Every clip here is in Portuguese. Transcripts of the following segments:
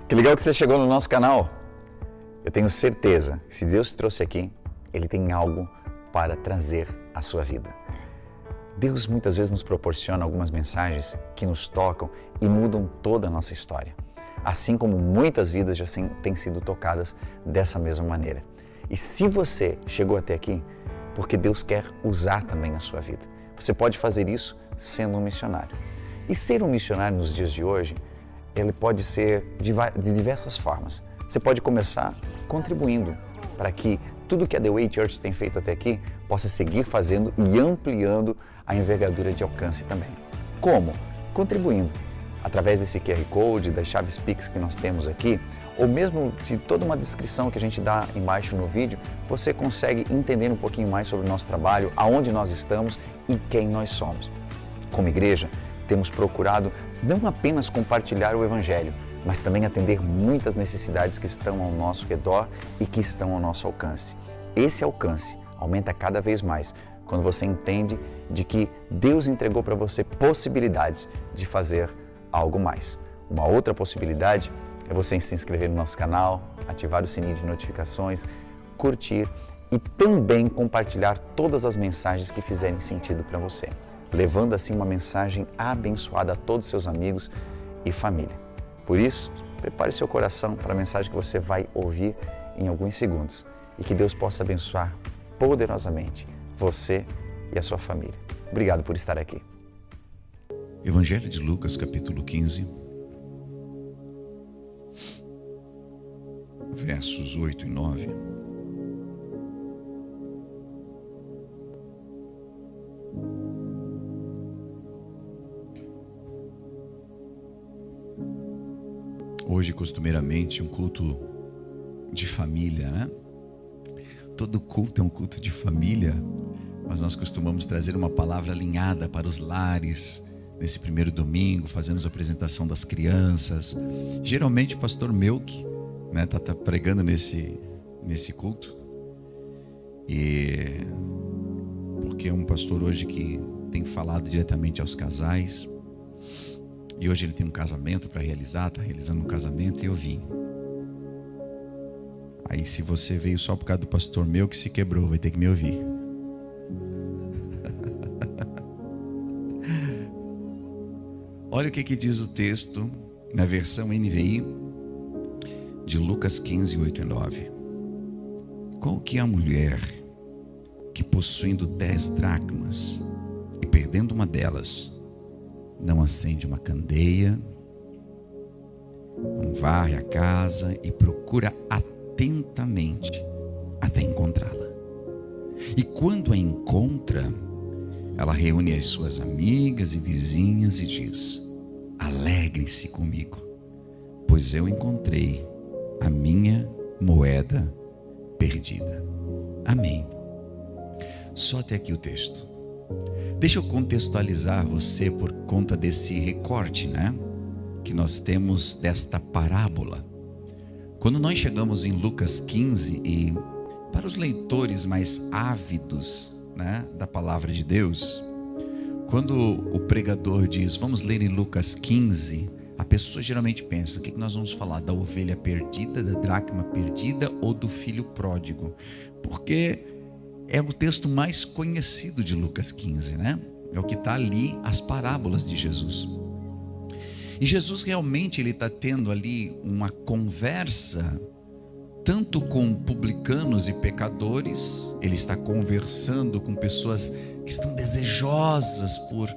Que legal que você chegou no nosso canal. Eu tenho certeza que se Deus te trouxe aqui, Ele tem algo para trazer à sua vida. Deus muitas vezes nos proporciona algumas mensagens que nos tocam e mudam toda a nossa história. Assim como muitas vidas já têm sido tocadas dessa mesma maneira. E se você chegou até aqui, porque Deus quer usar também a sua vida. Você pode fazer isso sendo um missionário. E ser um missionário nos dias de hoje, ele pode ser de diversas formas. Você pode começar contribuindo para que tudo que a The Way Church tem feito até aqui possa seguir fazendo e ampliando a envergadura de alcance também. Como? Contribuindo. Através desse QR Code, das chaves Pix que nós temos aqui, ou mesmo de toda uma descrição que a gente dá embaixo no vídeo, você consegue entender um pouquinho mais sobre o nosso trabalho, aonde nós estamos e quem nós somos. Como igreja, temos procurado não apenas compartilhar o Evangelho, mas também atender muitas necessidades que estão ao nosso redor e que estão ao nosso alcance. Esse alcance aumenta cada vez mais quando você entende de que Deus entregou para você possibilidades de fazer algo mais. Uma outra possibilidade é você se inscrever no nosso canal, ativar o sininho de notificações, curtir e também compartilhar todas as mensagens que fizerem sentido para você, levando assim uma mensagem abençoada a todos os seus amigos e família. Por isso, prepare seu coração para a mensagem que você vai ouvir em alguns segundos e que Deus possa abençoar poderosamente você e a sua família. Obrigado por estar aqui. Evangelho de Lucas, capítulo 15, versos 8 e 9. Hoje, costumeiramente, um culto de família, né? Todo culto é um culto de família, mas nós costumamos trazer uma palavra alinhada para os lares. Nesse primeiro domingo, fazemos a apresentação das crianças. Geralmente o pastor Melk, né, tá pregando nesse culto. E porque é um pastor hoje que tem falado diretamente aos casais. E hoje ele tem um casamento para realizar, está realizando um casamento e eu vim. Aí se você veio só por causa do pastor meu que se quebrou, vai ter que me ouvir. Olha o que diz o texto na versão NVI de Lucas 15, 8 e 9. Qual que é a mulher que possuindo 10 dracmas e perdendo uma delas, não acende uma candeia, não varre a casa e procura atentamente até encontrá-la? E quando a encontra, ela reúne as suas amigas e vizinhas e diz: alegrem-se comigo, pois eu encontrei a minha moeda perdida. Amém. Só até aqui o texto. Deixa eu contextualizar você por conta desse recorte, né, que nós temos desta parábola. Quando nós chegamos em Lucas 15, e para os leitores mais ávidos, né, da palavra de Deus, quando o pregador diz, vamos ler em Lucas 15, a pessoa geralmente pensa, o que nós vamos falar? Da ovelha perdida, da dracma perdida ou do filho pródigo? Porque é o texto mais conhecido de Lucas 15, né? É o que está ali, as parábolas de Jesus. E Jesus realmente ele está tendo ali uma conversa tanto com publicanos e pecadores. Ele está conversando com pessoas que estão desejosas por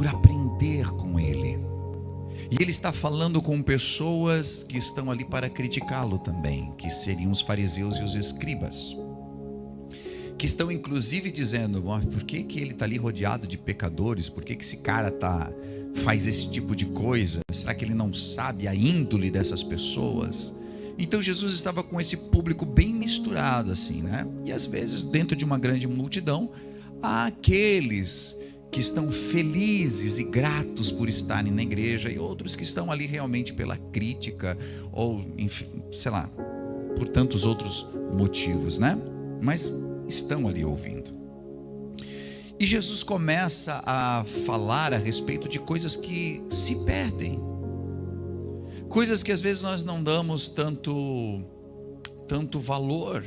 aprender com ele. E ele está falando com pessoas que estão ali para criticá-lo também, que seriam os fariseus e os escribas, que estão inclusive dizendo, por que ele está ali rodeado de pecadores? Por que esse cara faz esse tipo de coisa? Será que ele não sabe a índole dessas pessoas? Então Jesus estava com esse público bem misturado assim, né? E às vezes dentro de uma grande multidão há aqueles que estão felizes e gratos por estarem na igreja, e outros que estão ali realmente pela crítica ou, enfim, sei lá, por tantos outros motivos, né? Mas estão ali ouvindo. E Jesus começa a falar a respeito de coisas que se perdem. Coisas que às vezes nós não damos tanto valor.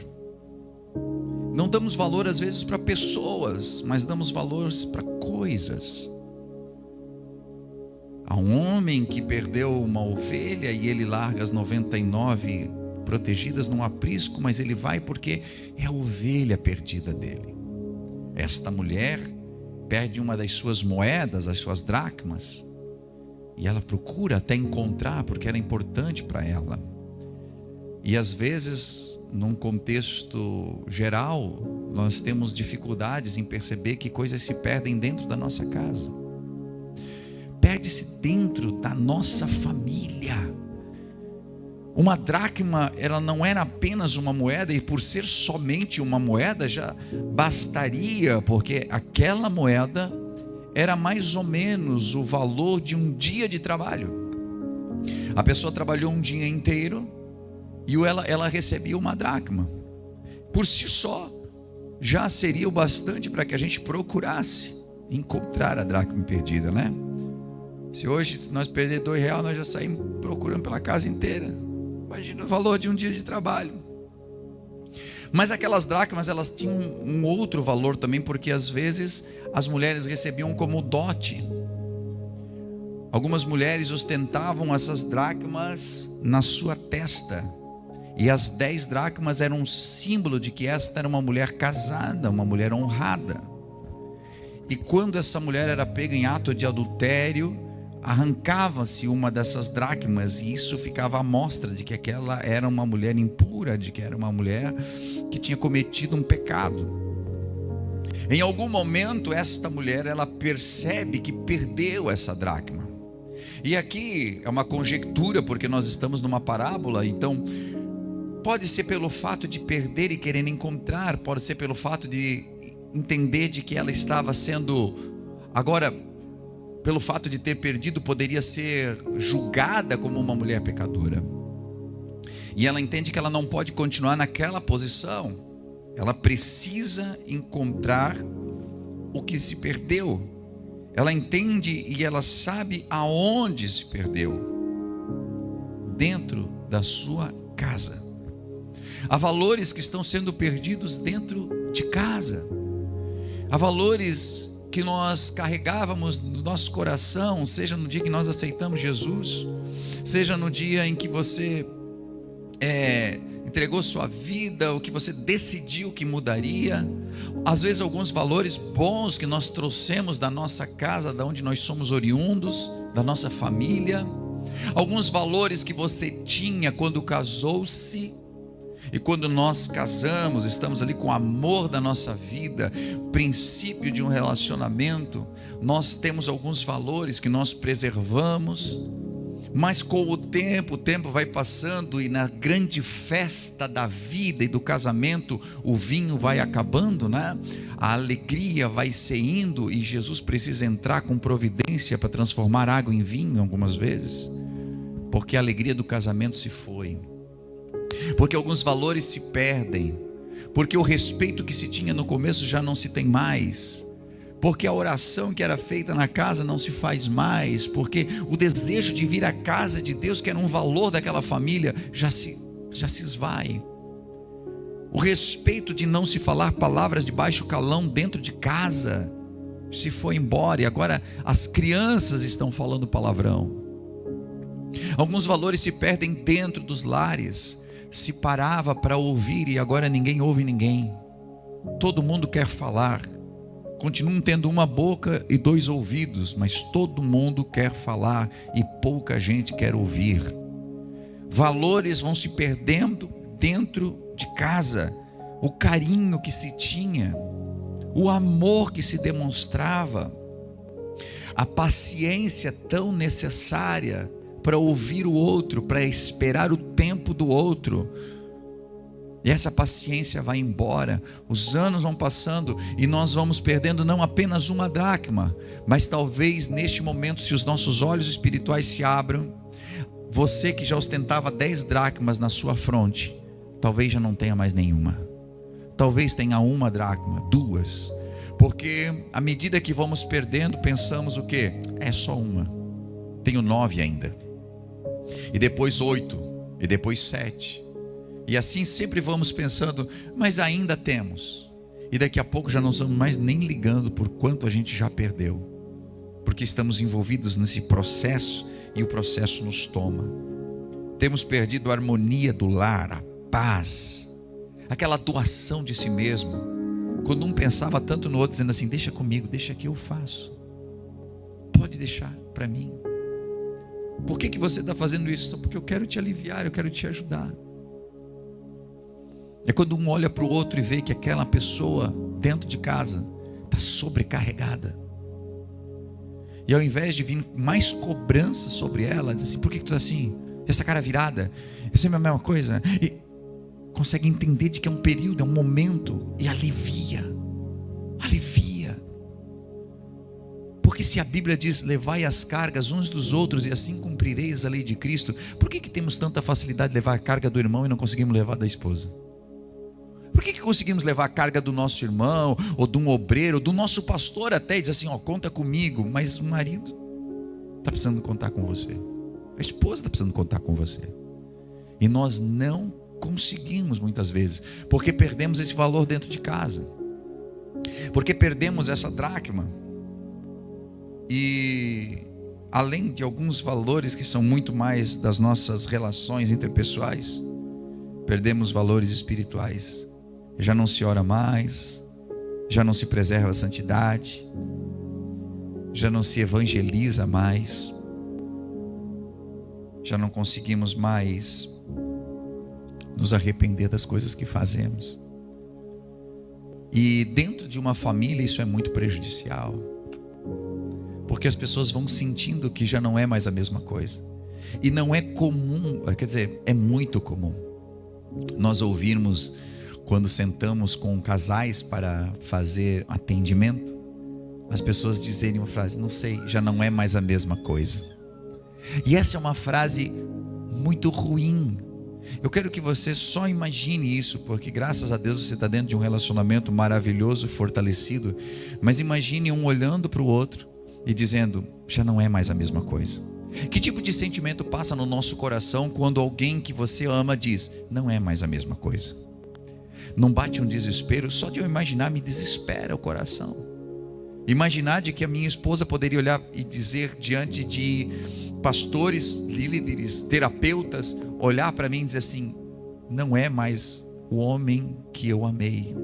Não damos valor às vezes para pessoas, mas damos valores para coisas. Há um homem que perdeu uma ovelha e ele larga as 99 protegidas num aprisco, mas ele vai porque é a ovelha perdida dele. Esta mulher perde uma das suas moedas, as suas dracmas, e ela procura até encontrar porque era importante para ela. E às vezes, num contexto geral, nós temos dificuldades em perceber que coisas se perdem dentro da nossa casa. Perde-se dentro da nossa família. Uma dracma, ela não era apenas uma moeda, e por ser somente uma moeda já bastaria, porque aquela moeda era mais ou menos o valor de um dia de trabalho. A pessoa trabalhou um dia inteiro e ela recebia uma dracma. Por si só, já seria o bastante para que a gente procurasse encontrar a dracma perdida, né? Se hoje nós perder R$2, nós já saímos procurando pela casa inteira. Imagina o valor de um dia de trabalho. Mas aquelas dracmas, elas tinham um outro valor também, porque às vezes as mulheres recebiam como dote. Algumas mulheres ostentavam essas dracmas na sua testa, e as 10 dracmas eram um símbolo de que esta era uma mulher casada, uma mulher honrada. E quando essa mulher era pega em ato de adultério, arrancava-se uma dessas dracmas, e isso ficava à mostra de que aquela era uma mulher impura, de que era uma mulher que tinha cometido um pecado. Em algum momento esta mulher, ela percebe que perdeu essa dracma. E aqui é uma conjectura, porque nós estamos numa parábola, então pode ser pelo fato de perder e querer encontrar, pode ser pelo fato de entender de que ela estava sendo agora, pelo fato de ter perdido, poderia ser julgada como uma mulher pecadora. E ela entende que ela não pode continuar naquela posição. Ela precisa encontrar o que se perdeu. Ela entende e ela sabe aonde se perdeu. Dentro da sua casa. Há valores que estão sendo perdidos dentro de casa. Há valores que nós carregávamos no nosso coração, seja no dia que nós aceitamos Jesus, seja no dia em que você entregou sua vida, o que você decidiu que mudaria. Às vezes alguns valores bons que nós trouxemos da nossa casa, da onde nós somos oriundos, da nossa família. Alguns valores que você tinha quando casou-se. E quando nós casamos, estamos ali com o amor da nossa vida, princípio de um relacionamento, nós temos alguns valores que nós preservamos, mas com o tempo vai passando, e na grande festa da vida e do casamento, o vinho vai acabando, né? A alegria vai se indo, e Jesus precisa entrar com providência para transformar água em vinho algumas vezes, porque a alegria do casamento se foi. Porque alguns valores se perdem, porque o respeito que se tinha no começo já não se tem mais, porque a oração que era feita na casa não se faz mais, porque o desejo de vir à casa de Deus, que era um valor daquela família, já se esvai. O respeito de não se falar palavras de baixo calão dentro de casa se foi embora, e agora as crianças estão falando palavrão. Alguns valores se perdem dentro dos lares. Se parava para ouvir e agora ninguém ouve ninguém. Todo mundo quer falar. Continuam tendo uma boca e 2 ouvidos, mas todo mundo quer falar e pouca gente quer ouvir. Valores vão se perdendo dentro de casa. O carinho que se tinha, o amor que se demonstrava, a paciência tão necessária para ouvir o outro, para esperar o tempo do outro. E essa paciência vai embora, os anos vão passando e nós vamos perdendo não apenas uma dracma, mas talvez neste momento, se os nossos olhos espirituais se abram, você que já ostentava 10 dracmas na sua fronte, talvez já não tenha mais nenhuma. Talvez tenha uma dracma, 2, porque à medida que vamos perdendo, pensamos o quê? É só uma, tenho 9 ainda. e depois 8, e depois 7. E assim sempre vamos pensando, mas ainda temos. E daqui a pouco já não estamos mais nem ligando por quanto a gente já perdeu, porque estamos envolvidos nesse processo e o processo nos toma. Temos perdido a harmonia do lar, a paz, aquela doação de si mesmo. Quando um pensava tanto no outro, dizendo assim: deixa comigo, deixa que eu faço, pode deixar para mim. Por que você está fazendo isso? Porque eu quero te aliviar, eu quero te ajudar. É quando um olha para o outro e vê que aquela pessoa dentro de casa está sobrecarregada, e ao invés de vir mais cobrança sobre ela, diz assim: por que tu está assim? Essa cara virada, é sempre a mesma coisa. E consegue entender de que é um período, é um momento, e alivia. Porque se a Bíblia diz: levai as cargas uns dos outros e assim cumprireis a lei de Cristo, por que temos tanta facilidade de levar a carga do irmão e não conseguimos levar da esposa? Por que conseguimos levar a carga do nosso irmão, ou de um obreiro, do nosso pastor até, e diz assim: ó, conta comigo, mas o marido está precisando contar com você, a esposa está precisando contar com você, e nós não conseguimos muitas vezes, porque perdemos esse valor dentro de casa, porque perdemos essa dracma, e além de alguns valores que são muito mais das nossas relações interpessoais, perdemos valores espirituais. Já não se ora mais, já não se preserva a santidade, já não se evangeliza mais, já não conseguimos mais nos arrepender das coisas que fazemos. E dentro de uma família isso é muito prejudicial, porque as pessoas vão sentindo que já não é mais a mesma coisa. E não é comum, quer dizer, é muito comum nós ouvirmos, quando sentamos com casais para fazer atendimento, as pessoas dizerem uma frase: não sei, já não é mais a mesma coisa. E essa é uma frase muito ruim. Eu quero que você só imagine isso, porque graças a Deus você está dentro de um relacionamento maravilhoso, fortalecido. Mas imagine um olhando para o outro e dizendo: já não é mais a mesma coisa. Que tipo de sentimento passa no nosso coração quando alguém que você ama diz: não é mais a mesma coisa? Não bate um desespero? Só de eu imaginar me desespera o coração. Imaginar de que a minha esposa poderia olhar e dizer diante de pastores, líderes, terapeutas, olhar para mim e dizer assim: não é mais o homem que eu amei.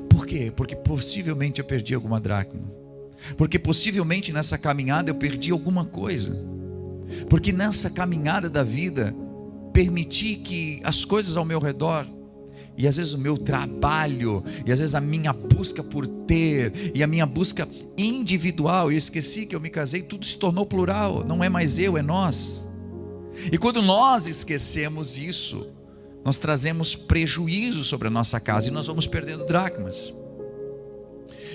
Por quê? Porque possivelmente eu perdi alguma dracma, porque possivelmente nessa caminhada eu perdi alguma coisa, porque nessa caminhada da vida permiti que as coisas ao meu redor, e às vezes o meu trabalho, e às vezes a minha busca por ter, e a minha busca individual, e eu esqueci que eu me casei, tudo se tornou plural, não é mais eu, é nós. E quando nós esquecemos isso, nós trazemos prejuízo sobre a nossa casa, e nós vamos perdendo dracmas,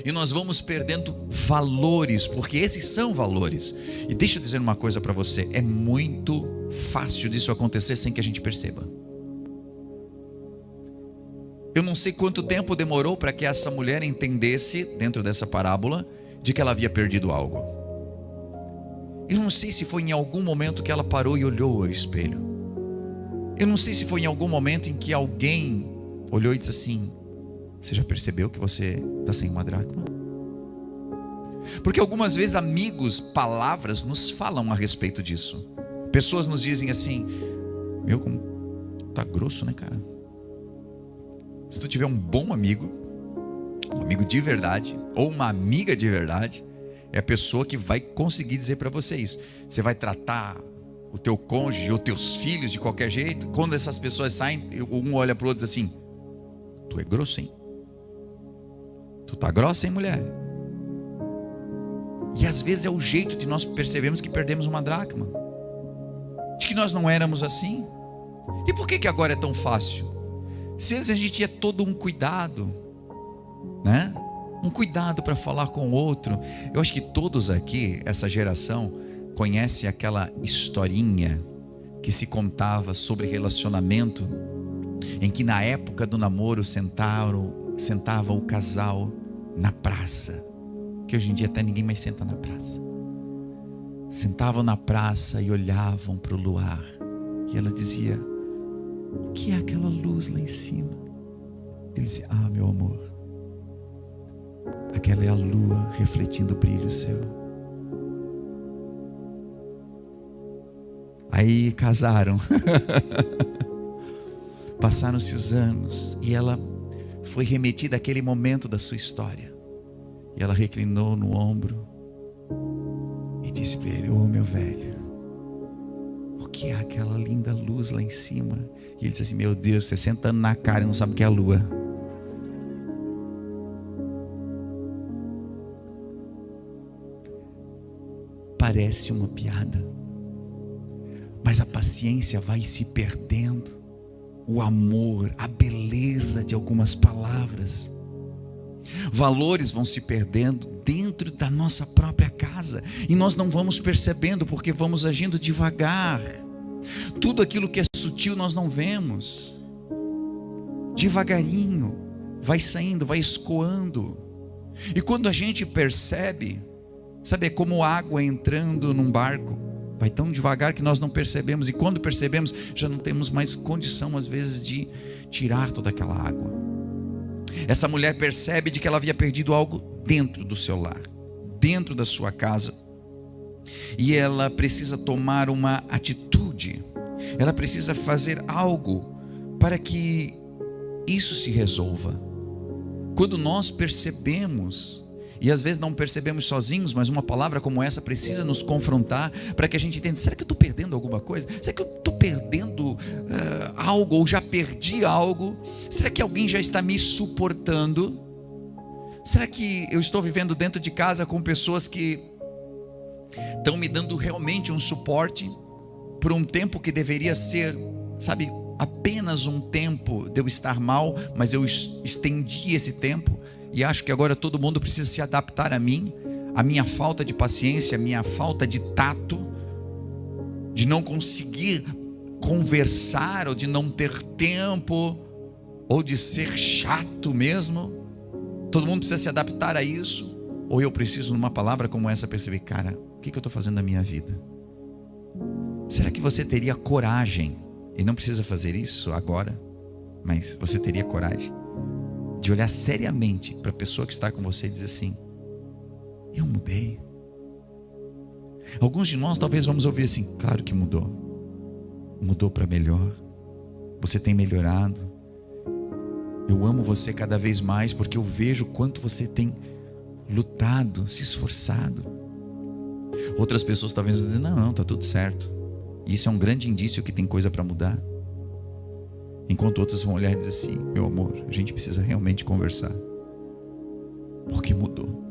e nós vamos perdendo valores, porque esses são valores. E deixa eu dizer uma coisa para você: é muito fácil disso acontecer sem que a gente perceba. Eu não sei quanto tempo demorou para que essa mulher entendesse, dentro dessa parábola, de que ela havia perdido algo. Eu não sei se foi em algum momento que ela parou e olhou ao espelho. Eu não sei se foi em algum momento em que alguém olhou e disse assim: você já percebeu que você está sem uma dracma? Porque algumas vezes amigos, palavras nos falam a respeito disso. Pessoas nos dizem assim: meu, como tá grosso, né, cara? Se tu tiver um bom amigo, um amigo de verdade, ou uma amiga de verdade, é a pessoa que vai conseguir dizer para você isso. Você vai tratar o teu cônjuge ou teus filhos de qualquer jeito. Quando essas pessoas saem, um olha para o outro e diz assim: tu é grosso, hein? Tu tá grossa, hein, mulher? E às vezes é o jeito de nós percebermos que perdemos uma dracma, de que nós não éramos assim. E por que agora é tão fácil? Se a gente tinha todo um cuidado, né? Um cuidado para falar com o outro. Eu acho que todos aqui, essa geração, conhece aquela historinha que se contava sobre relacionamento, em que na época do namoro sentava o casal na praça, que hoje em dia até ninguém mais senta na praça. sentavam na praça e olhavam para o luar. E ela dizia: o que é aquela luz lá em cima? Ele dizia: ah, meu amor, aquela é a lua refletindo o brilho seu. Aí casaram. Passaram-se os anos e ela foi remetida àquele momento da sua história. E ela reclinou no ombro e disse para ele: ô meu velho, o que é aquela linda luz lá em cima? E ele disse assim: meu Deus, 60 anos na cara e não sabe o que é a lua. Parece uma piada, mas a paciência vai se perdendo, o amor, a beleza de algumas palavras, valores vão se perdendo dentro da nossa própria casa, e nós não vamos percebendo, porque vamos agindo devagar. Tudo aquilo que é sutil nós não vemos, devagarinho vai saindo, vai escoando, e quando a gente percebe, sabe, é como água entrando num barco, vai tão devagar que nós não percebemos, e quando percebemos, já não temos mais condição às vezes de tirar toda aquela água. Essa mulher percebe de que ela havia perdido algo dentro do seu lar, dentro da sua casa, e ela precisa tomar uma atitude, ela precisa fazer algo para que isso se resolva. Quando nós percebemos, e às vezes não percebemos sozinhos, mas uma palavra como essa precisa nos confrontar, para que a gente entenda: será que eu estou perdendo alguma coisa? Será que eu estou perdendo algo, ou já perdi algo? Será que alguém já está me suportando? Será que eu estou vivendo dentro de casa com pessoas que estão me dando realmente um suporte por um tempo que deveria ser, sabe, apenas um tempo de eu estar mal, mas eu estendi esse tempo? E acho que agora todo mundo precisa se adaptar a mim, a minha falta de paciência, a minha falta de tato, de não conseguir conversar, ou de não ter tempo, ou de ser chato mesmo. Todo mundo precisa se adaptar a isso. Ou eu preciso, numa palavra como essa, perceber: cara, o que eu estou fazendo na minha vida? Será que você teria coragem, e não precisa fazer isso agora, mas você teria coragem de olhar seriamente para a pessoa que está com você e dizer assim: eu mudei? Alguns de nós talvez vamos ouvir assim: claro que mudou, mudou para melhor, você tem melhorado, eu amo você cada vez mais, porque eu vejo o quanto você tem lutado, se esforçado. Outras pessoas talvez vão dizer: não, está tudo certo. E isso é um grande indício que tem coisa para mudar. Enquanto outros vão olhar e dizer assim: meu amor, a gente precisa realmente conversar, porque mudou.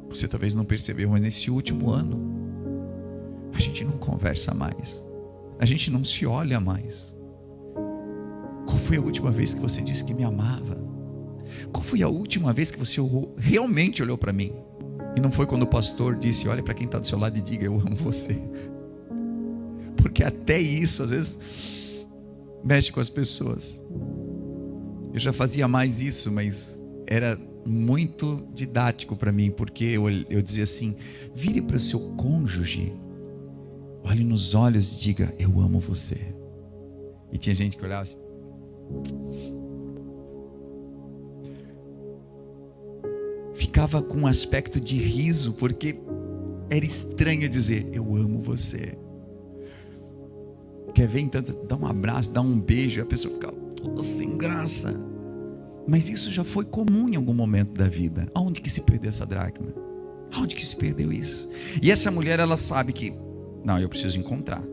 Você talvez não percebeu, mas nesse último ano a gente não conversa mais, a gente não se olha mais. Qual foi a última vez que você disse que me amava? Qual foi a última vez que você realmente olhou para mim? E não foi quando o pastor disse: olha para quem está do seu lado e diga: eu amo você. Porque até isso às vezes mexe com as pessoas. Eu já fazia mais isso, mas era muito didático para mim, porque eu dizia assim: vire para o seu cônjuge, olhe nos olhos e diga: eu amo você. E tinha gente que olhava assim, ficava com um aspecto de riso, porque era estranho dizer: eu amo você. Quer ver então? Dá um abraço, dá um beijo, e a pessoa fica toda sem graça. Mas isso já foi comum em algum momento da vida. Aonde que se perdeu essa dracma? Aonde que se perdeu isso? E essa mulher, ela sabe que, não, eu preciso encontrar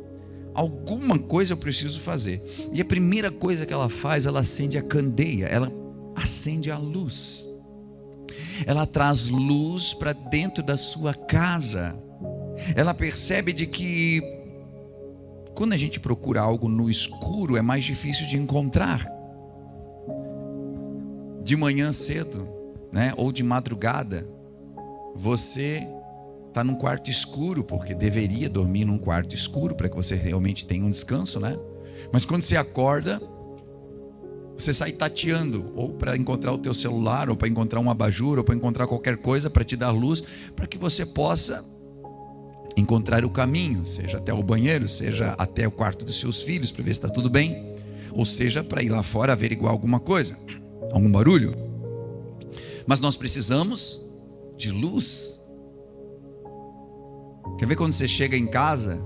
alguma coisa, eu preciso fazer. E a primeira coisa que ela faz, ela acende a candeia, ela acende a luz. Ela traz luz para dentro da sua casa. Ela percebe de que quando a gente procura algo no escuro, é mais difícil de encontrar. De manhã cedo, né? Ou de madrugada, você está num quarto escuro, porque deveria dormir num quarto escuro para que você realmente tenha um descanso, né? Mas quando você acorda, você sai tateando, ou para encontrar o teu celular, ou para encontrar um abajur, ou para encontrar qualquer coisa para te dar luz, para que você possa encontrar o caminho, seja até o banheiro, seja até o quarto dos seus filhos para ver se está tudo bem, ou seja, para ir lá fora averiguar alguma coisa, algum barulho. Mas nós precisamos de luz. Quer ver quando você chega em casa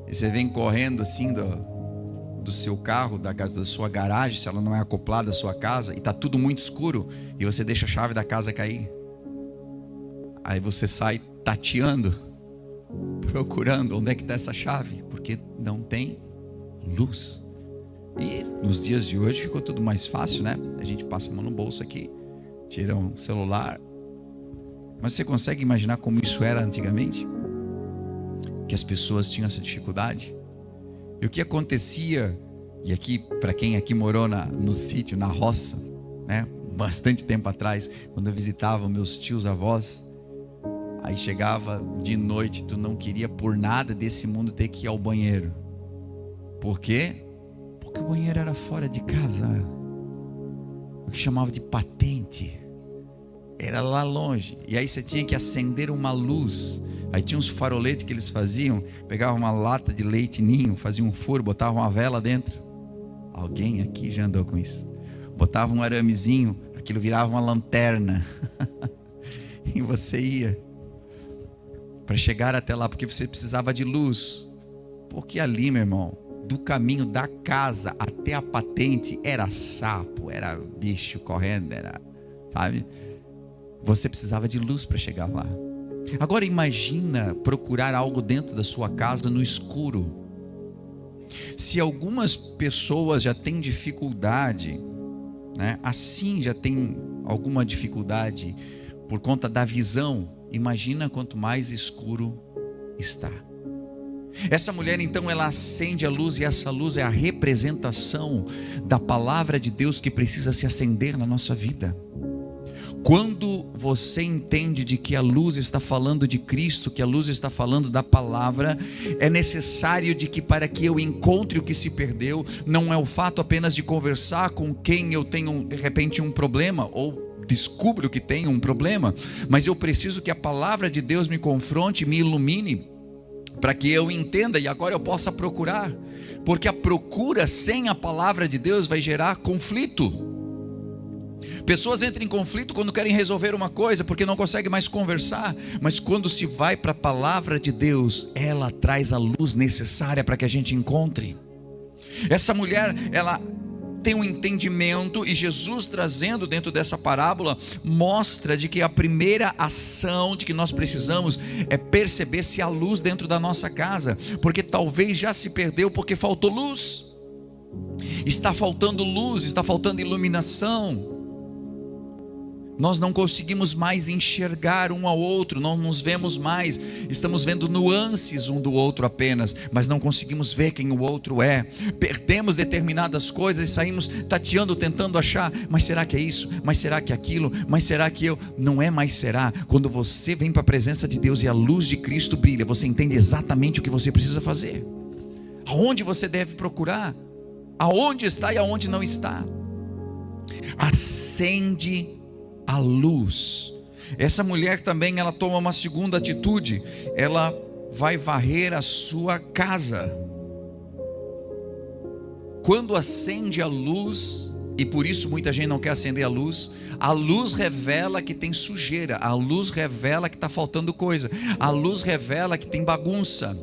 e você vem correndo assim do seu carro, da sua garagem, se ela não é acoplada à sua casa, e está tudo muito escuro, e você deixa a chave da casa cair. Aí você sai tateando, procurando onde é que está essa chave, porque não tem luz. E nos dias de hoje ficou tudo mais fácil, né? A gente passa a mão no bolso aqui, tira um celular. Mas você consegue imaginar como isso era antigamente? Que as pessoas tinham essa dificuldade? E o que acontecia, e aqui, para quem aqui morou no sítio, na roça, né? Bastante tempo atrás, quando eu visitava meus tios avós, aí chegava de noite, tu não queria por nada desse mundo ter que ir ao banheiro. Por quê? Porque o banheiro era fora de casa. O que chamava de patente. Era lá longe. E aí você tinha que acender uma luz. Aí tinha uns faroletes que eles faziam. Pegavam uma lata de leite ninho, faziam um furo, botavam uma vela dentro. Alguém aqui já andou com isso. Botava um aramezinho, aquilo virava uma lanterna. E você ia para chegar até lá, porque você precisava de luz. Porque ali, meu irmão, do caminho da casa até a patente era sapo, era bicho correndo, era, sabe? Você precisava de luz para chegar lá. Agora imagina procurar algo dentro da sua casa no escuro. Se algumas pessoas já têm dificuldade, né? Assim já tem alguma dificuldade por conta da visão, imagina quanto mais escuro está. Essa mulher então, ela acende a luz, e essa luz é a representação da palavra de Deus que precisa se acender na nossa vida. Quando você entende de que a luz está falando de Cristo, que a luz está falando da palavra, é necessário de que, para que eu encontre o que se perdeu, não é o fato apenas de conversar com quem eu tenho de repente um problema, ou descubro que tenho um problema, mas eu preciso que a palavra de Deus me confronte, me ilumine, para que eu entenda e agora eu possa procurar, porque a procura sem a palavra de Deus vai gerar conflito. Pessoas entram em conflito quando querem resolver uma coisa, porque não conseguem mais conversar, mas quando se vai para a palavra de Deus, ela traz a luz necessária para que a gente encontre. Essa mulher, ela tem um entendimento, e Jesus, trazendo dentro dessa parábola, mostra de que a primeira ação de que nós precisamos é perceber se há luz dentro da nossa casa, porque talvez já se perdeu porque faltou luz. Está faltando luz, está faltando iluminação. Nós não conseguimos mais enxergar um ao outro, não nos vemos mais, estamos vendo nuances um do outro apenas, mas não conseguimos ver quem o outro é. Perdemos determinadas coisas e saímos tateando, tentando achar, mas será que é isso? Mas será que é aquilo? Mas será que eu? Não é mais será. Quando você vem para a presença de Deus e a luz de Cristo brilha, você entende exatamente o que você precisa fazer, aonde você deve procurar, aonde está e aonde não está. Acende a luz. Essa mulher também, ela toma uma segunda atitude, ela vai varrer a sua casa. Quando acende a luz, e por isso muita gente não quer acender a luz revela que tem sujeira, a luz revela que está faltando coisa, a luz revela que tem bagunça.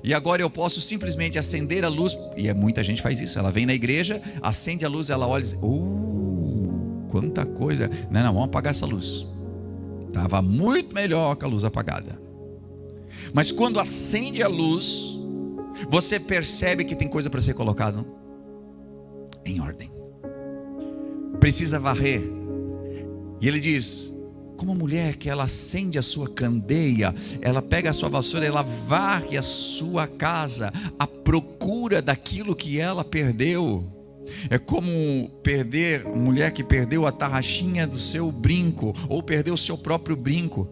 E agora eu posso simplesmente acender a luz, e muita gente faz isso, ela vem na igreja, acende a luz, ela olha e diz, quanta coisa, não, vamos apagar essa luz, estava muito melhor com a luz apagada. Mas quando acende a luz, você percebe que tem coisa para ser colocada em ordem, precisa varrer. E ele diz, como a mulher que ela acende a sua candeia, ela pega a sua vassoura, ela varre a sua casa à procura daquilo que ela perdeu. É como mulher que perdeu a tarraxinha do seu brinco, ou perdeu o seu próprio brinco,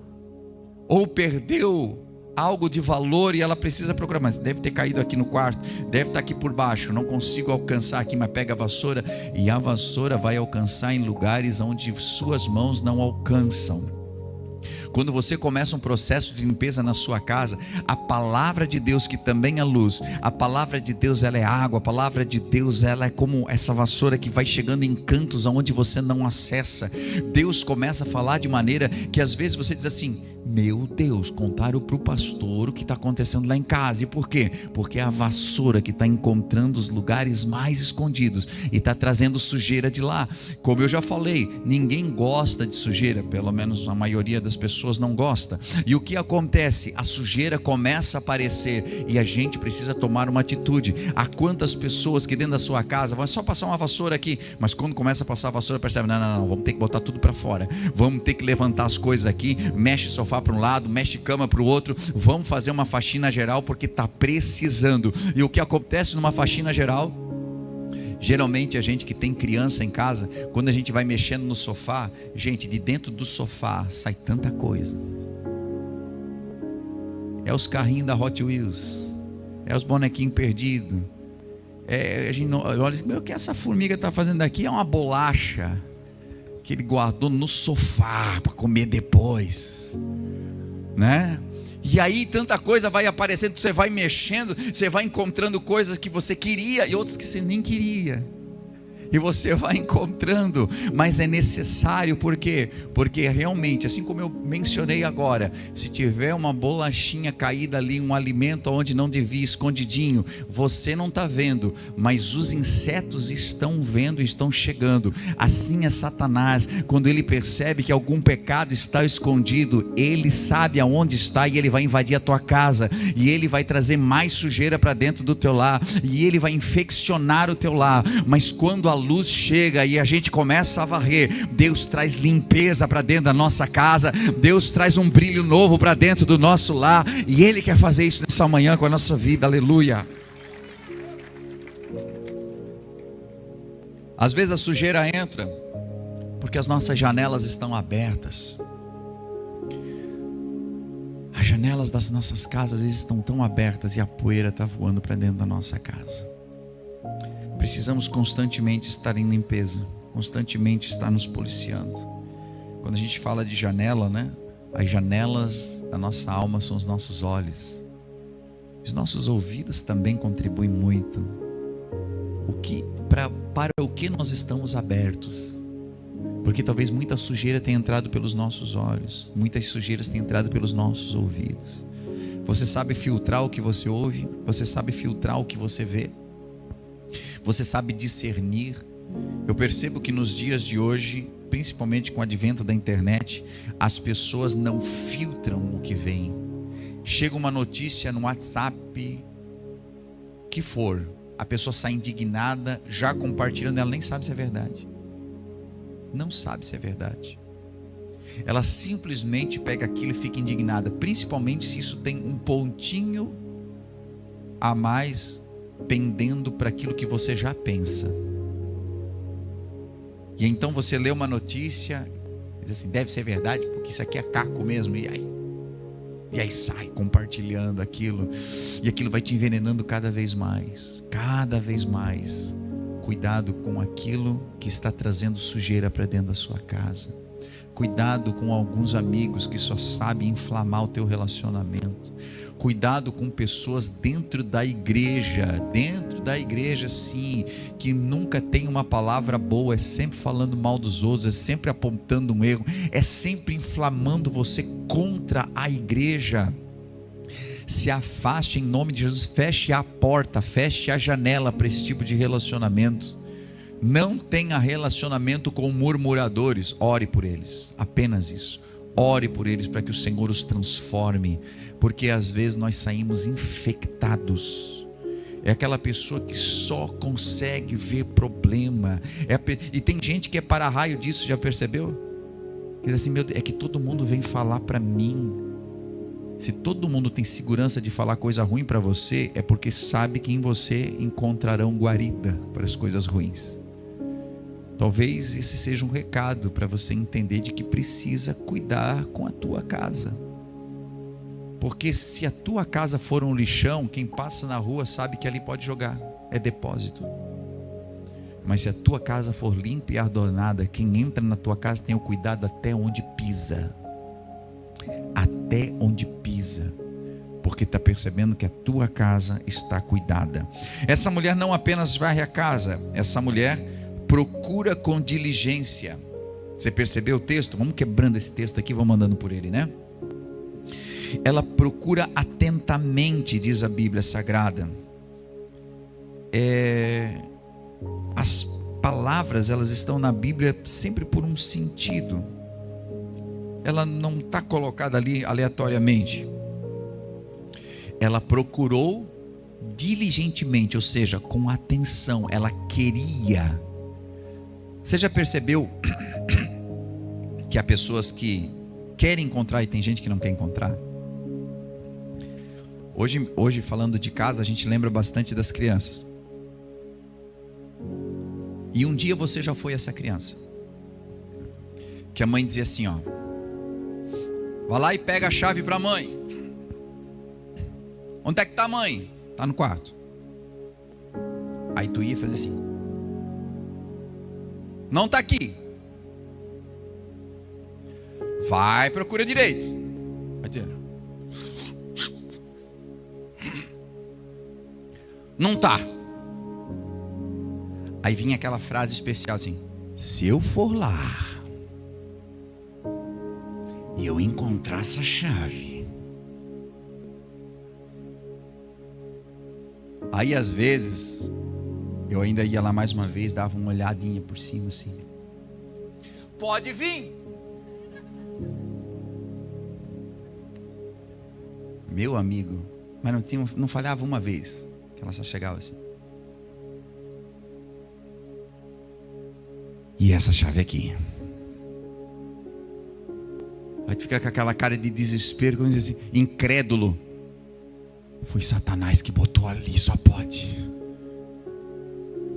ou perdeu algo de valor e ela precisa procurar, mas deve ter caído aqui no quarto, deve estar aqui por baixo, não consigo alcançar aqui, mas pega a vassoura, e a vassoura vai alcançar em lugares onde suas mãos não alcançam. Quando você começa um processo de limpeza na sua casa, a palavra de Deus, que também é luz, a palavra de Deus, ela é água, a palavra de Deus, ela é como essa vassoura que vai chegando em cantos aonde você não acessa. Deus começa a falar de maneira que às vezes você diz assim: meu Deus, contaram para o pastor o que está acontecendo lá em casa. E por quê? Porque é a vassoura que está encontrando os lugares mais escondidos e está trazendo sujeira de lá. Como eu já falei, ninguém gosta de sujeira, pelo menos a maioria das pessoas não gosta. E o que acontece? A sujeira começa a aparecer e a gente precisa tomar uma atitude. Há quantas pessoas que dentro da sua casa vão só passar uma vassoura aqui, mas quando começa a passar a vassoura percebe: não, vamos ter que botar tudo para fora, vamos ter que levantar as coisas aqui, mexe o sofá para um lado, mexe cama para o outro, vamos fazer uma faxina geral porque está precisando. E o que acontece numa faxina geral? Geralmente a gente que tem criança em casa, quando a gente vai mexendo no sofá, gente, de dentro do sofá sai tanta coisa. É os carrinhos da Hot Wheels, é os bonequinhos perdidos, a gente não, olha, o que essa formiga está fazendo aqui? É uma bolacha que ele guardou no sofá para comer depois, né? E aí tanta coisa vai aparecendo, você vai mexendo, você vai encontrando coisas que você queria e outras que você nem queria. E você vai encontrando, mas é necessário, por quê? Porque realmente, assim como eu mencionei agora, se tiver uma bolachinha caída ali, um alimento onde não devia, escondidinho, você não está vendo, mas os insetos estão vendo e estão chegando. Assim é Satanás, quando ele percebe que algum pecado está escondido, ele sabe aonde está e ele vai invadir a tua casa, e ele vai trazer mais sujeira para dentro do teu lar, e ele vai infeccionar o teu lar. Mas quando a luz chega e a gente começa a varrer, Deus traz limpeza para dentro da nossa casa, Deus traz um brilho novo para dentro do nosso lar, e Ele quer fazer isso nessa manhã com a nossa vida, aleluia. Às vezes a sujeira entra porque as nossas janelas estão abertas. As janelas das nossas casas às vezes estão tão abertas e a poeira está voando para dentro da nossa casa. Precisamos constantemente estar em limpeza, constantemente estar nos policiando. Quando a gente fala de janela, né? As janelas da nossa alma são os nossos olhos. Os nossos ouvidos também contribuem muito. Para o que nós estamos abertos? Porque talvez muita sujeira tenha entrado pelos nossos olhos, muitas sujeiras tenham entrado pelos nossos ouvidos. Você sabe filtrar o que você ouve? Você sabe filtrar o que você vê? Você sabe discernir? Eu percebo que nos dias de hoje, principalmente com o advento da internet, as pessoas não filtram o que vem. Chega uma notícia no WhatsApp, que for, a pessoa sai indignada, já compartilhando, ela nem sabe se é verdade. Não sabe se é verdade. Ela simplesmente pega aquilo e fica indignada, principalmente se isso tem um pontinho a mais pendendo para aquilo que você já pensa. E então você lê uma notícia, diz assim: deve ser verdade, porque isso aqui é caco mesmo. E aí sai compartilhando aquilo, e aquilo vai te envenenando cada vez mais. Cada vez mais. Cuidado com aquilo que está trazendo sujeira para dentro da sua casa. Cuidado com alguns amigos que só sabem inflamar o teu relacionamento. Cuidado com pessoas dentro da igreja sim, que nunca tem uma palavra boa, é sempre falando mal dos outros, é sempre apontando um erro, é sempre inflamando você contra a igreja. Se afaste em nome de Jesus, feche a porta, feche a janela para esse tipo de relacionamento. Não tenha relacionamento com murmuradores, ore por eles, apenas isso. Ore por eles para que o Senhor os transforme, porque às vezes nós saímos infectados. É aquela pessoa que só consegue ver problema, e tem gente que é para-raio disso, já percebeu? Diz assim: meu Deus, é que todo mundo vem falar para mim. Se todo mundo tem segurança de falar coisa ruim para você, é porque sabe que em você encontrarão guarida para as coisas ruins. Talvez esse seja um recado para você entender de que precisa cuidar com a tua casa. Porque se a tua casa for um lixão, quem passa na rua sabe que ali pode jogar, é depósito. Mas se a tua casa for limpa e adornada, quem entra na tua casa tem o cuidado até onde pisa. até onde pisa, porque está percebendo que a tua casa está cuidada. Essa mulher não apenas varre a casa, essa mulher procura com diligência. Você percebeu o texto? Vamos quebrando esse texto aqui, vamos andando por ele, né? Ela procura atentamente, diz a Bíblia Sagrada. As palavras, elas estão na Bíblia sempre por um sentido. Ela não está colocada ali aleatoriamente. Ela procurou diligentemente, ou seja, com atenção. Ela queria. Você já percebeu que há pessoas que querem encontrar e tem gente que não quer encontrar? Hoje falando de casa, a gente lembra bastante das crianças. E um dia você já foi essa criança que a mãe dizia assim, ó: vai lá e pega a chave para a mãe. Onde é que está a mãe? Está no quarto. Aí tu ia fazer assim: não está aqui. Vai, procura direito. Vai ter. Não está. Aí vinha aquela frase especial assim: se eu for lá e eu encontrar essa chave. Aí às vezes eu ainda ia lá mais uma vez, dava uma olhadinha por cima assim: pode vir. Meu amigo, mas não falhava uma vez que ela só chegava assim: e essa chave aqui? Aí tu fica com aquela cara de desespero, como diz assim, incrédulo. Foi Satanás que botou ali, só pode.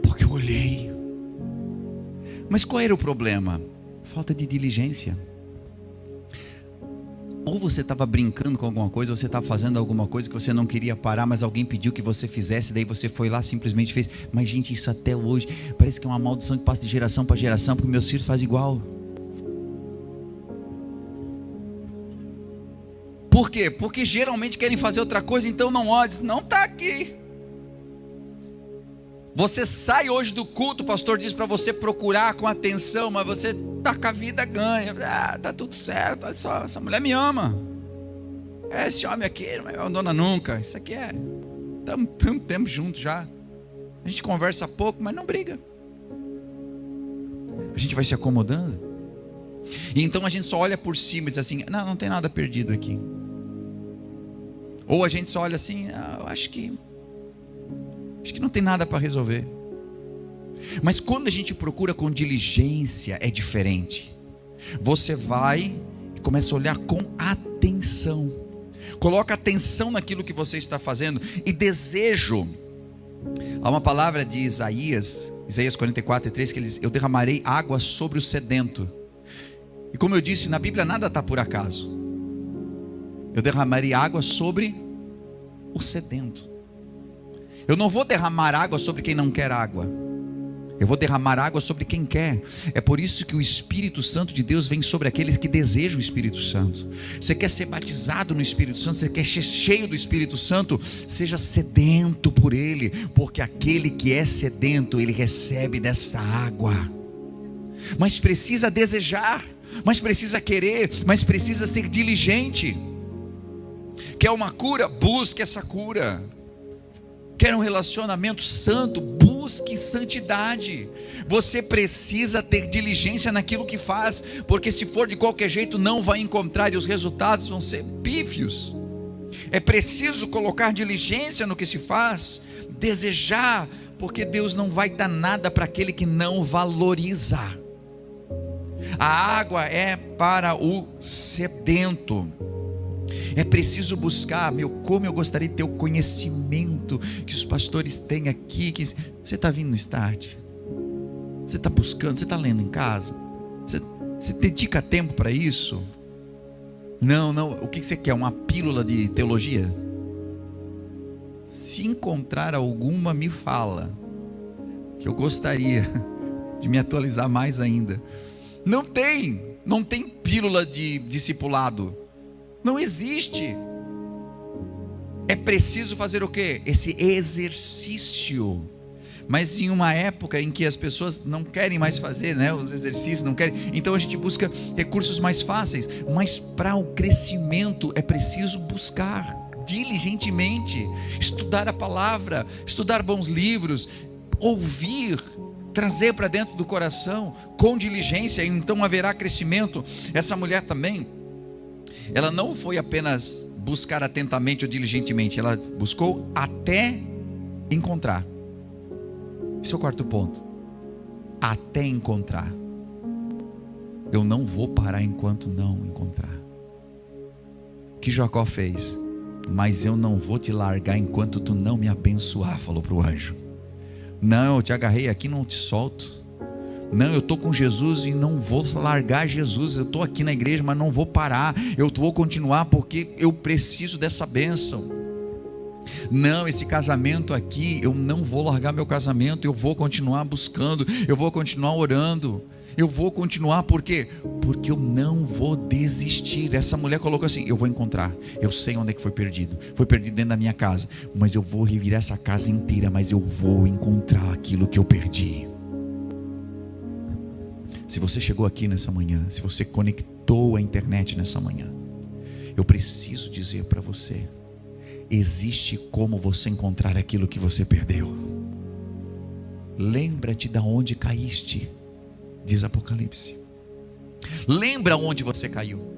Porque eu olhei. Mas qual era o problema? Falta de diligência. Ou você estava brincando com alguma coisa, ou você estava fazendo alguma coisa que você não queria parar, mas alguém pediu que você fizesse, daí você foi lá, simplesmente fez. Mas gente, isso até hoje parece que é uma maldição que passa de geração para geração, porque meus filhos fazem igual. Por quê? Porque geralmente querem fazer outra coisa, então não olha, não está aqui. Você sai hoje do culto, o pastor diz para você procurar com atenção, mas você está com a vida ganha. Está tudo certo, olha só, essa mulher me ama. Esse homem aqui não me abandona nunca. Isso aqui é, estamos juntos já. A gente conversa pouco, mas não briga. A gente vai se acomodando. E então a gente só olha por cima e diz assim: não tem nada perdido aqui. Ou a gente só olha assim: acho que não tem nada para resolver. Mas quando a gente procura com diligência, é diferente. Você vai e começa a olhar com atenção. Coloca atenção naquilo que você está fazendo. E desejo. Há uma palavra de Isaías 44:3, que ele diz: eu derramarei água sobre o sedento. E como eu disse, na Bíblia nada está por acaso. Eu derramarei água sobre o sedento. Eu não vou derramar água sobre quem não quer água. Eu vou derramar água sobre quem quer. É por isso que o Espírito Santo de Deus vem sobre aqueles que desejam o Espírito Santo. Você quer ser batizado no Espírito Santo, você quer ser cheio do Espírito Santo, seja sedento por Ele, porque aquele que é sedento, ele recebe dessa água. Mas precisa desejar, mas precisa querer, mas precisa ser diligente. Quer uma cura? Busque essa cura. Quer um relacionamento santo? Busque santidade. Você precisa ter diligência naquilo que faz, porque se for de qualquer jeito não vai encontrar e os resultados vão ser pífios. É preciso colocar diligência no que se faz, desejar, porque Deus não vai dar nada para aquele que não valoriza. A água é para o sedento. É preciso buscar, como eu gostaria de ter o conhecimento que os pastores têm aqui. Que você está vindo no Start? Você está buscando? Você está lendo em casa? Você dedica tempo para isso? Não, o que você quer? Uma pílula de teologia? Se encontrar alguma, me fala, que eu gostaria de me atualizar mais ainda. Não tem pílula de discipulado. Não existe. É preciso fazer o quê? Esse exercício. Mas em uma época em que as pessoas não querem mais fazer, né, os exercícios, não querem, então a gente busca recursos mais fáceis. Mas para o crescimento é preciso buscar diligentemente, estudar a palavra, estudar bons livros, ouvir, trazer para dentro do coração com diligência, e então haverá crescimento. Essa mulher também, ela não foi apenas buscar atentamente ou diligentemente, ela buscou até encontrar. Esse é o quarto ponto. Até encontrar. Eu não vou parar enquanto não encontrar. O que Jacó fez? Mas eu não vou te largar enquanto tu não me abençoar, falou para o anjo. Não, eu te agarrei aqui, não te solto. Não, eu estou com Jesus e não vou largar Jesus. Eu estou aqui na igreja, mas não vou parar. Eu vou continuar porque eu preciso dessa bênção. Não, esse casamento aqui, eu não vou largar meu casamento. Eu vou continuar buscando, eu vou continuar orando, eu vou continuar, por quê? Porque eu não vou desistir. Essa mulher colocou assim: eu vou encontrar, eu sei onde é que foi perdido dentro da minha casa, mas eu vou revirar essa casa inteira, mas eu vou encontrar aquilo que eu perdi. Se você chegou aqui nessa manhã, se você conectou a internet nessa manhã, eu preciso dizer para você: existe como você encontrar aquilo que você perdeu. Lembra-te de onde caíste, diz Apocalipse. Lembra onde você caiu.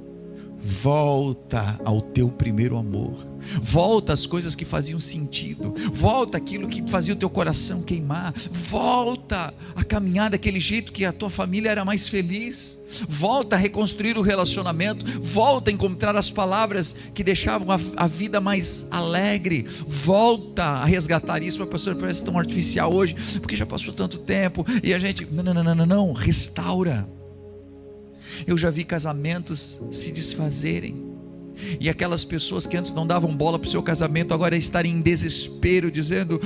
Volta ao teu primeiro amor. Volta às coisas que faziam sentido. Volta àquilo que fazia o teu coração queimar. Volta a caminhar daquele jeito que a tua família era mais feliz. Volta a reconstruir o relacionamento. Volta a encontrar as palavras que deixavam a vida mais alegre. Volta a resgatar isso. Mas pastor, parece tão artificial hoje, porque já passou tanto tempo. E a gente, não, restaura. Eu já vi casamentos se desfazerem, e aquelas pessoas que antes não davam bola para o seu casamento, agora estarem em desespero, dizendo: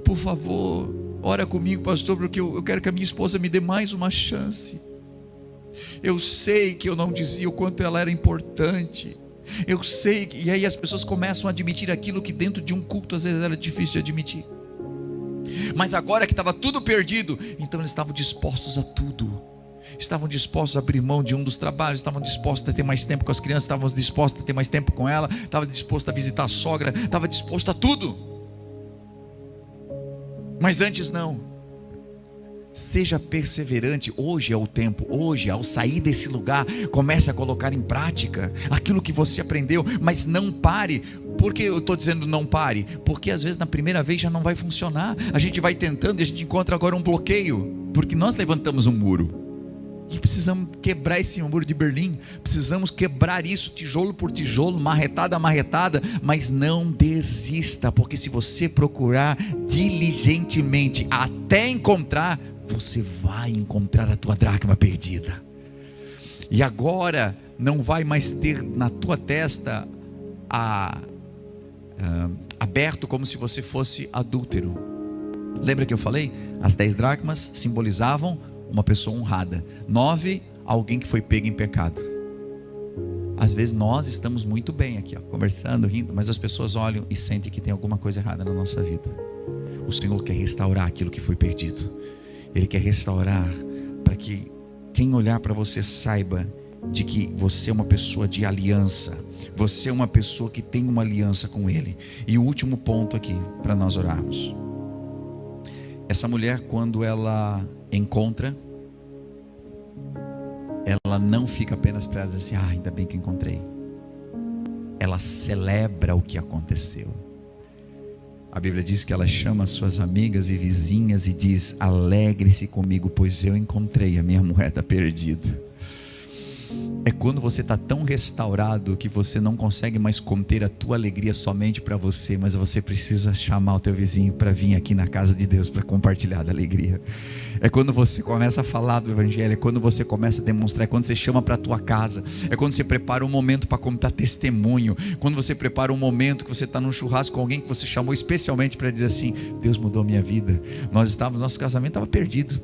por favor, ora comigo, pastor, porque eu quero que a minha esposa me dê mais uma chance. Eu sei que eu não dizia o quanto ela era importante. Eu sei que... E aí as pessoas começam a admitir aquilo que dentro de um culto às vezes era difícil de admitir. Mas agora que estava tudo perdido, então eles estavam dispostos a tudo. Estavam dispostos a abrir mão de um dos trabalhos, estavam dispostos a ter mais tempo com as crianças, estavam dispostos a ter mais tempo com ela, estavam dispostos a visitar a sogra, estavam dispostos a tudo. Mas antes não. Seja perseverante. Hoje é o tempo. Hoje, ao sair desse lugar, comece a colocar em prática aquilo que você aprendeu. Mas não pare. Por que eu estou dizendo não pare? Porque às vezes na primeira vez já não vai funcionar. A gente vai tentando e a gente encontra agora um bloqueio, porque nós levantamos um muro. E precisamos quebrar esse muro de Berlim. Precisamos quebrar isso tijolo por tijolo, marretada a marretada. Mas não desista, porque se você procurar diligentemente até encontrar, você vai encontrar a tua dracma perdida. E agora não vai mais ter na tua testa aberto como se você fosse adúltero. Lembra que eu falei? As 10 dracmas simbolizavam uma pessoa honrada. 9, alguém que foi pego em pecado. Às vezes nós estamos muito bem aqui, conversando, rindo, mas as pessoas olham e sentem que tem alguma coisa errada na nossa vida. O Senhor quer restaurar aquilo que foi perdido. Ele quer restaurar para que quem olhar para você saiba de que você é uma pessoa de aliança. Você é uma pessoa que tem uma aliança com Ele. E o último ponto aqui para nós orarmos. Essa mulher, quando ela encontra, ela não fica apenas para dizer assim: ainda bem que encontrei. Ela celebra o que aconteceu. A Bíblia diz que ela chama suas amigas e vizinhas e diz: alegre-se comigo, pois eu encontrei a minha moeda perdida. É quando você está tão restaurado que você não consegue mais conter a tua alegria somente para você, mas você precisa chamar o teu vizinho para vir aqui na casa de Deus para compartilhar da alegria. É quando você começa a falar do Evangelho, é quando você começa a demonstrar, é quando você chama para a tua casa, é quando você prepara um momento para contar testemunho, quando você prepara um momento que você está num churrasco com alguém que você chamou especialmente para dizer assim: Deus mudou minha vida. Nosso casamento estava perdido.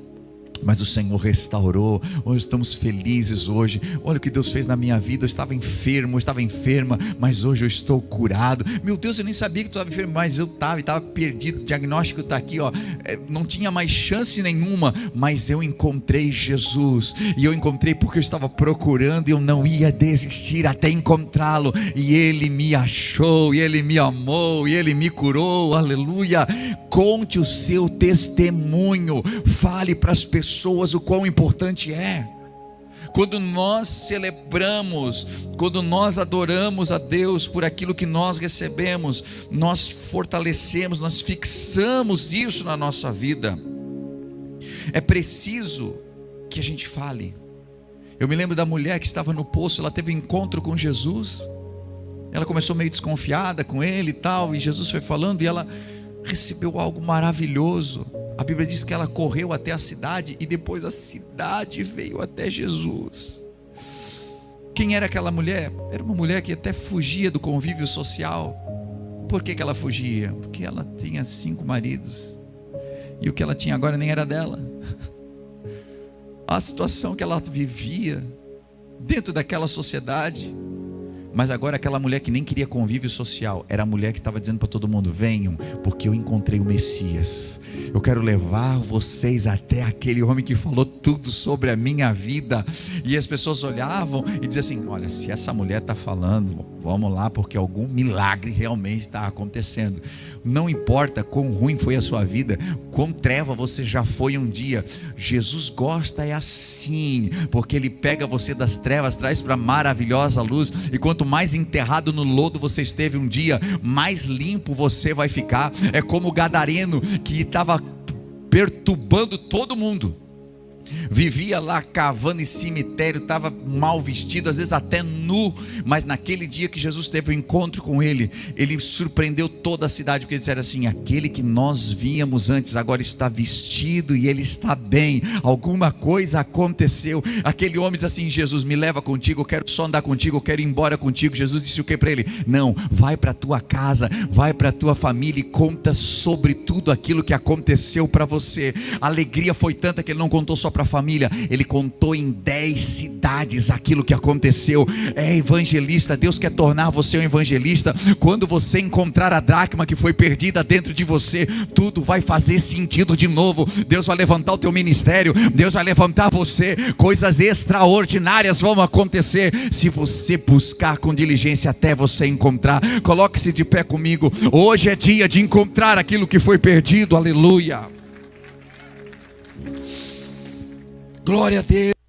Mas o Senhor restaurou. Hoje estamos felizes hoje. Olha o que Deus fez na minha vida. Eu estava enfermo, eu estava enferma, mas hoje eu estou curado. Meu Deus, eu nem sabia que tu estava enfermo, mas eu estava perdido. O diagnóstico está aqui, ó. Não tinha mais chance nenhuma, mas eu encontrei Jesus. E eu encontrei porque eu estava procurando e eu não ia desistir até encontrá-lo. E Ele me achou, e Ele me amou, e Ele me curou. Aleluia. Conte o seu testemunho. Fale para as pessoas o quão importante é. Quando nós celebramos, quando nós adoramos a Deus por aquilo que nós recebemos, nós fortalecemos, nós fixamos isso na nossa vida. É preciso que a gente fale. Eu me lembro da mulher que estava no poço, ela teve um encontro com Jesus. Ela começou meio desconfiada com ele e tal, e Jesus foi falando e ela recebeu algo maravilhoso. A Bíblia diz que ela correu até a cidade e depois a cidade veio até Jesus. Quem era aquela mulher? Era uma mulher que até fugia do convívio social. Por que ela fugia? Porque ela tinha 5 maridos e o que ela tinha agora nem era dela. A situação que ela vivia dentro daquela sociedade. Mas agora aquela mulher que nem queria convívio social, era a mulher que estava dizendo para todo mundo: venham, porque eu encontrei o Messias. Eu quero levar vocês até aquele homem que falou tudo sobre a minha vida. E as pessoas olhavam e diziam assim: olha, se essa mulher está falando, vamos lá, porque algum milagre realmente está acontecendo. Não importa quão ruim foi a sua vida, quão treva você já foi um dia, Jesus gosta é assim, porque Ele pega você das trevas, traz para a maravilhosa luz. E quanto mais enterrado no lodo você esteve um dia, mais limpo você vai ficar. É como o gadareno que estava perturbando todo mundo, vivia lá cavando em cemitério, estava mal vestido, às vezes até nu, mas naquele dia que Jesus teve um encontro com ele, ele surpreendeu toda a cidade, porque eles disseram assim: aquele que nós víamos antes agora está vestido e ele está bem, alguma coisa aconteceu. Aquele homem diz assim: Jesus, me leva contigo, eu quero só andar contigo, eu quero ir embora contigo. Jesus disse o que para ele? Não, vai para a tua casa, vai para a tua família e conta sobre tudo aquilo que aconteceu para você. A alegria foi tanta que ele não contou só para a família, ele contou em 10 cidades aquilo que aconteceu. É evangelista, Deus quer tornar você um evangelista. Quando você encontrar a dracma que foi perdida dentro de você, tudo vai fazer sentido de novo. Deus vai levantar o teu ministério, Deus vai levantar você, coisas extraordinárias vão acontecer, se você buscar com diligência até você encontrar. Coloque-se de pé comigo. Hoje é dia de encontrar aquilo que foi perdido. Aleluia. Glória a Deus.